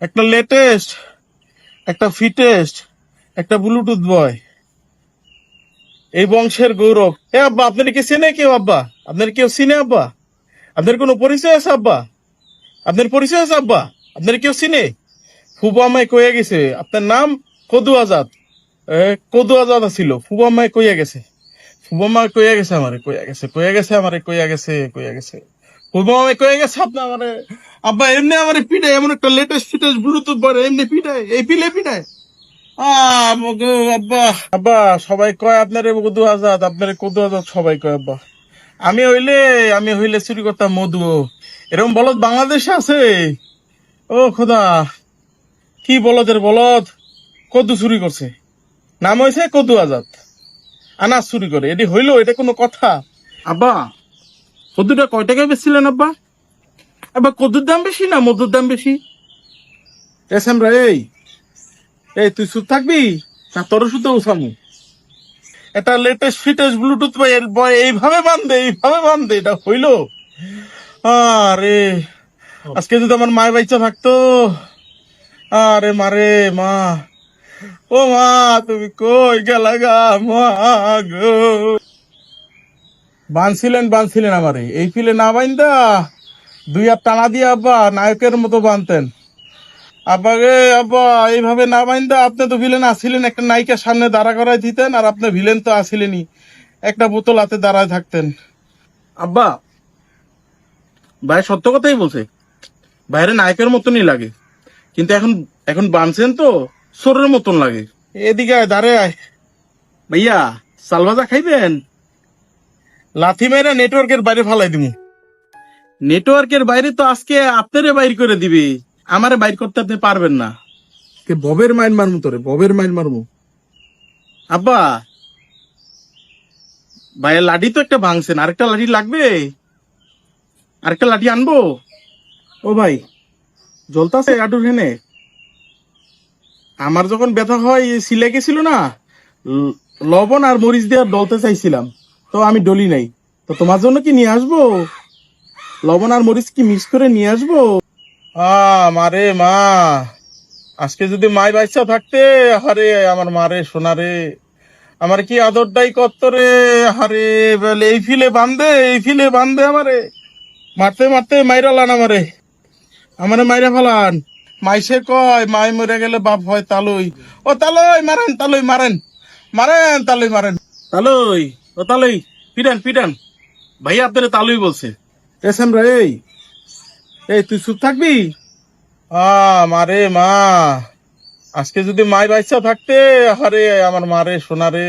একটা লেটেস্ট, একটা ফিটেস্ট, একটা ব্লুটুথ বয়, এই বংশের গৌরব। এ আব্বা, আপনার কি চেনে কেউ? আব্বা, আপনার কেউ চিনে? আব্বা, আপনার কোনো পরিচয় আছে? আব্বা, আপনার পরিচয় আছে? আব্বা, আপনার কেউ চিনে? ফুবু আমায় কইয়া গেছে আপনার নাম কদু আজাদ। কদু আজাদ ছিল, ফুবু আমায় কইয়া গেছে। ফুবু আমায় কইয়া গেছে, আমারে কইয়া গেছে, কইয়া গেছে, আমারে কইয়া গেছে, কইয়া গেছে। ফুবু আমায় কইয়া গেছে আপনি আমারে। আব্বা এমনি আমারে পিটায়, এমন একটা লেটেস্ট ফিটেস্ট ব্লুটুথ বলে এমনি পিটায়, এই পিলে পিটায়। মগো আব্বা। আব্বা, সবাই কয় আপনারে কদু আজাদ, আপনারে কদু আজাদ সবাই কয় আব্বা। আমি হইলে আমি হইলে চুরি করতাম মধু। এরকম বলদ বাংলাদেশে আছে? ও খোদা, কি বলদের বলদ, কদু চুরি করছে, নাম হয়েছে কদু আজাদ, আনাজ চুরি করে, এটি হইলো? এটা কোনো কথা? আব্বা, কদুটা কয় টাকায় বেচছিলেন আব্বা? আব্বা, কদুর দাম বেশি না মধুর দাম বেশি? এসএমরা, এই এই তুই চুপ থাকবি না তোর শুধু উসামু? এটা লেটেস্ট ফিটেস্ট ব্লুটুথ বয় এইভাবে বান্ধে, এইভাবে বান্ধে, এটা হইলো? আরে, আজকে যদি আমার মায়ের বাচ্চা থাকতো। আরে মারে, মা, ও মা, তুমি কই গেলা গা মা গো? বানছিলেন আমারে, এই ফিলে না বাইন্দা দুই হাত টানা দিয়ে আব্বা নায়কের মতো বানতেন। আব্বা গে আব্বা, এইভাবে না বাইন্দা আপনি তো ভিলেন আসিলেন, একটা নায়িকার সামনে দাঁড়া করাই দিতেন, আর আপনি ভিলেন তো আসিলেনই, একটা বোতল হাতে দাঁড়ায় থাকতেন। আব্বা, ভাই সত্য কথাই বলছে, বাইরে নায়কের মতনই লাগে, কিন্তু এখন এখন বানছেন তো সোরের মতন লাগে। এদিকে আয়, দাঁড়ে আয়। ভাইয়া, সালভাজা খাইবেন? লাথি মেরে নেটওয়ার্কের বাইরে ফালাই দিমু। নেটওয়ার্কের বাইরে তো আজকে আপনারে বাইর করে দিবে, আমারে বাইর করতে আপনি পারবেন না। ববের মাইন মারমু তোরে, ববের মাইন মারমু। আব্বা, ভাইয়ের লাঠি তো একটা ভাঙছেন, আরেকটা লাঠি লাগবে? আরেকটা লাঠি আনবো? ও ভাই, জ্বলতাছে আটুর হেনে? আমার যখন ব্যথা হয় সিলে গেছিল না, লবণ আর মরিচ দিয়ে ডলতে চাইছিলাম, তো আমি ডলি নাই। তো তোমার জন্য কি নিয়ে আসবো? লবণ আর মরিচ কি মিক্স করে নিয়ে আসবো? মারে মা, আজকে যদি মাই বাচ্চা থাকতে, আরে আমার মারে সোনারে, আমার কি আদরটাই কত রে। আরে বলে এই ফিলে বান্ধে, এই ফিলে বান্ধে আমারে, মারতে মারতে মাইরা লান আমারে, আমারে মাইরা ফেলান। মাইসে কয় মাই মরে গেলে বাপ হয় তালুই। ও তালুই মারেন, তালুই মারেন, মারেন তালুই মারেন, তালুই, ও তালুই, পিটান পিটান। ভাইয়া আপনারা তালুই বলছে। এসএম রে, এই এই তুই চুপ থাকবি? মারে মা, আজকে যদি মাই বাচ্চা থাকতে, আরে আমার মারে সোনারে,